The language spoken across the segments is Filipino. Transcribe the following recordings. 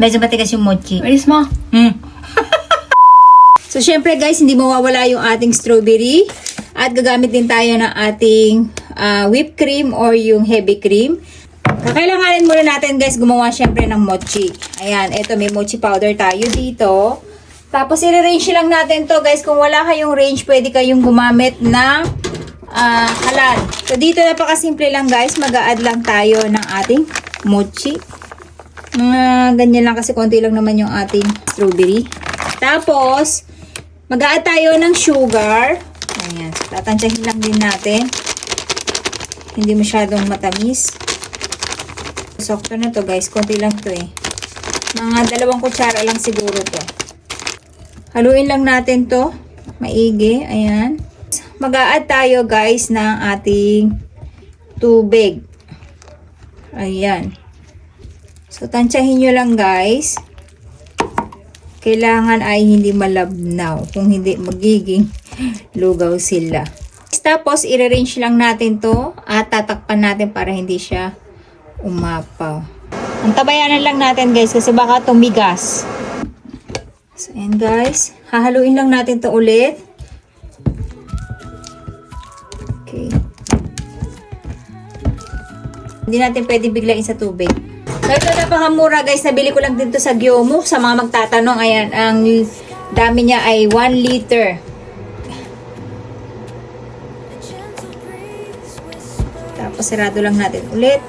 Medyo matigas yung mochi. Alis mo. So, syempre guys, hindi mawawala yung ating strawberry. At gagamit din tayo ng ating whipped cream or yung heavy cream. Kakailanganin muna natin guys gumawa syempre ng mochi. Ayan, eto may mochi powder tayo dito. Tapos i-range lang natin to guys. Kung wala kayong range, pwede kayong gumamit ng halal. So dito napakasimple lang guys. Mag-a-add lang tayo ng ating mochi. Mga ganyan lang kasi konti lang naman yung ating strawberry. Tapos, mag-a-add tayo ng sugar. Ayan, so tatansyahin lang din natin. Hindi masyadong matamis. Sakto na to guys. Konti lang to eh. Mga 2 kutsara lang siguro to. Haluin lang natin to. Maigi. Ayan. Mag-a-add tayo guys ng ating tubig. Ayan. So, tansyahin nyo lang guys. Kailangan ay hindi malabnaw. Kung hindi, magiging lugaw sila. Tapos, i-arrange lang natin to at tatakpan natin para hindi siya umapaw. Antabayanan lang natin guys kasi baka tumigas. So, ayan guys. Hahaluin lang natin to ulit. Okay. Hindi natin pwede biglain sa tubig. So, ito napakamura guys. Nabili ko lang dito sa Gyomu. Sa mga magtatanong, ayan, ang dami niya ay 1 liter. Tapos, sarado lang natin ulit.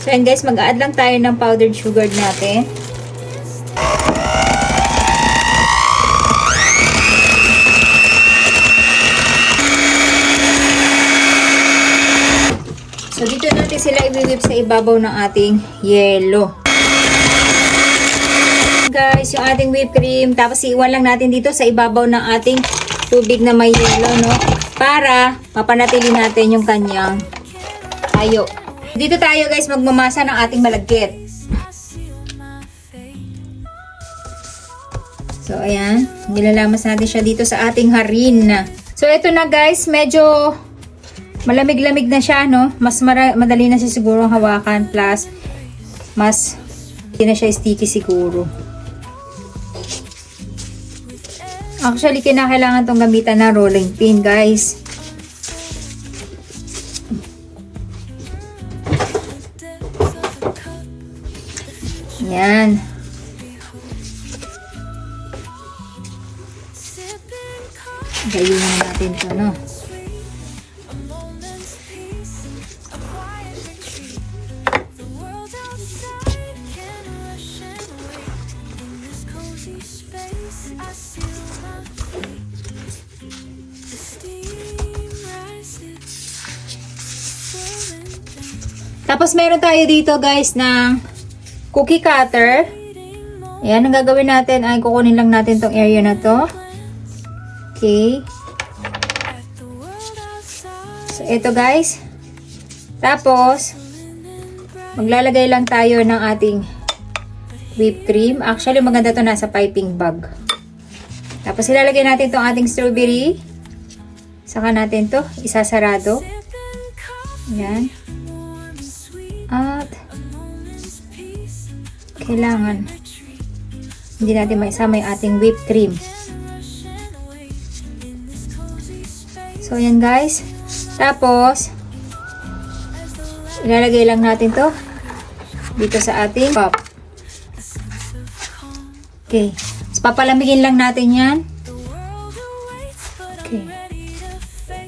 So, ayan guys, mag-a-add lang tayo ng powdered sugar natin. So, dito natin sila i-whip sa ibabaw ng ating yelo. Guys, yung ating whipped cream. Tapos, iwan lang natin dito sa ibabaw ng ating tubig na may yelo, no? Para mapanatili natin yung kanyang tayo. Dito tayo guys magmamasa ng ating malagkit. So, ayan. Nilalamas natin siya dito sa ating harina. So, ito na guys. Medyo malamig-lamig na siya, no? Mas madali na siya siguro hawakan. Plus, mas hindi na siya sticky siguro. Actually, kinakailangan tong gamitan na rolling pin, guys. Yan. Gayunin natin ito, no? Tapos meron tayo dito guys ng cookie cutter. Ayan, ang gagawin natin ay kukunin lang natin tong area na to. Okay. So, ito guys. Tapos, maglalagay lang tayo ng ating whipped cream. Actually, maganda to nasa piping bag. Tapos, ilalagay natin tong ating strawberry. Saka natin to isasarado. Ayan. At kailangan hindi natin maisama yung ating whipped cream. So, ayan guys. Tapos, ilalagay lang natin to dito sa ating cup. Okay. So, papalamigin lang natin yan. Okay.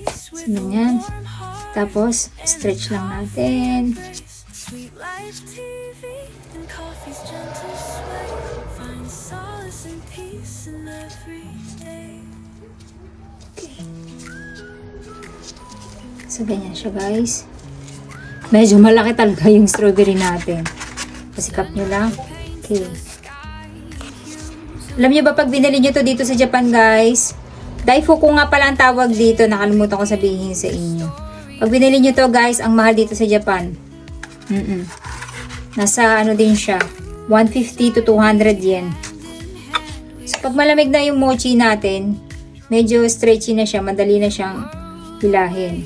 So, yan. Tapos, stretch lang natin. So, ganyan siya guys. Medyo malaki talaga yung strawberry natin. Pasikap nyo lang. Okay. Alam nyo ba pag binili nyo to dito sa Japan guys, Daifuku nga pala ang tawag dito. Nakalimutan ko sabihin sa inyo. Pag binili nyo to guys, ang mahal dito sa Japan. Nasa ano din siya. 150 to 200 yen. So, pag malamig na yung mochi natin, medyo stretchy na siya. Madali na siyang hilahin.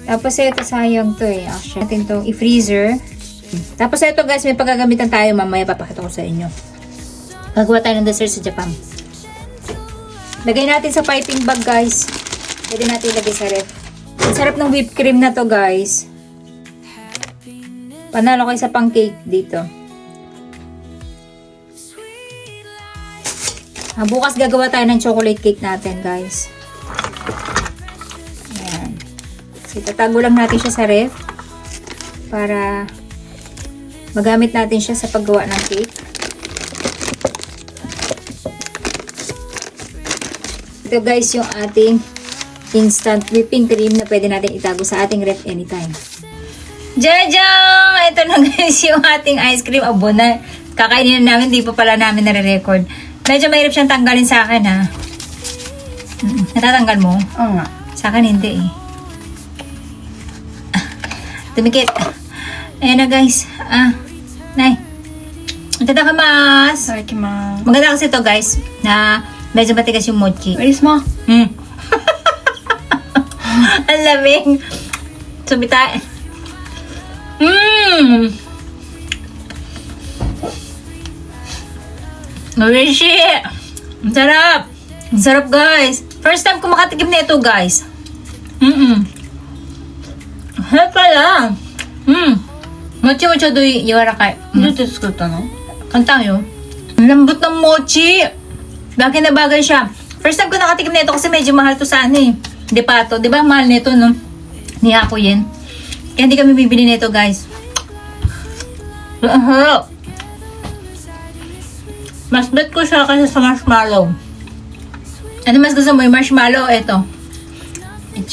Tapos ito, sayang to eh. Actually, natin itong i-freezer. Tapos ito guys, may paggagamitan tayo. Mamaya papakita ko sa inyo. Gagawa tayo ng dessert sa Japan. Lagay natin sa piping bag guys. Pwede natin ilagay sa ref. Ang sarap ng whipped cream na to guys. Panalo kayo sa pancake dito. Bukas gagawa tayo ng chocolate cake natin guys. Ayan. So, itatago lang natin siya sa ref. Para magamit natin siya sa paggawa ng cake. Ito guys yung ating instant whipping cream na pwede natin itago sa ating ref anytime. Jajang! Ito na guys yung ating ice cream. Abo na. Kakainin na namin. Di pa pala namin nare-record. Medyo mahirap siyang tanggalin sa akin ha. Natatanggal mo? Oo nga. Sa akin hindi eh. Tumikit. Ayan na guys. Nay. Itadakimasu. Itadakimasu. Maganda kasi ito guys. Na medyo matigas yung mochi. Bilis mo. Ang lamig. Sumita. Orishi. Ang sarap. Ang sarap guys. First time ko makatikim na ito guys. Harap pala. Mochi mo chodoy yawarakai. どうやって作ったの? Kantang yun. Ang lambot ng mochi. Bagay na bagay siya. First time ko nakatikim na ito kasi medyo mahal to sa ano eh. Depato. Diba mahal nito no? Ni ako yen. Kaya hindi kami bibili nito guys. Ang harap. Mas bet ko siya kasi sa marshmallow. Ano mas gusto mo? Yung marshmallow? Ito.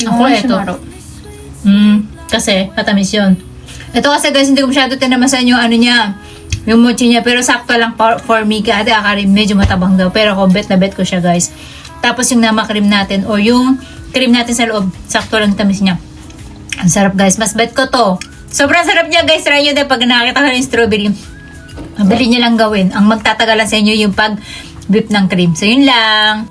Ako ito. Kasi matamis yun. Ito kasi guys, hindi ko masyado tinamasan yung ano niya. Yung mochi niya. Pero sakto lang for me. Kasi akari medyo matabang daw. Pero ako bet na bet ko siya guys. Tapos yung nama cream natin o yung cream natin sa loob. Sakto lang tamis niya. Ang sarap guys. Mas bet ko to. Sobrang sarap niya guys. Try nyo din pag nakakita ka ng strawberry. Mabili niyo lang gawin. Ang magtatagalan sa inyo yung pag-whip ng cream. So yun lang.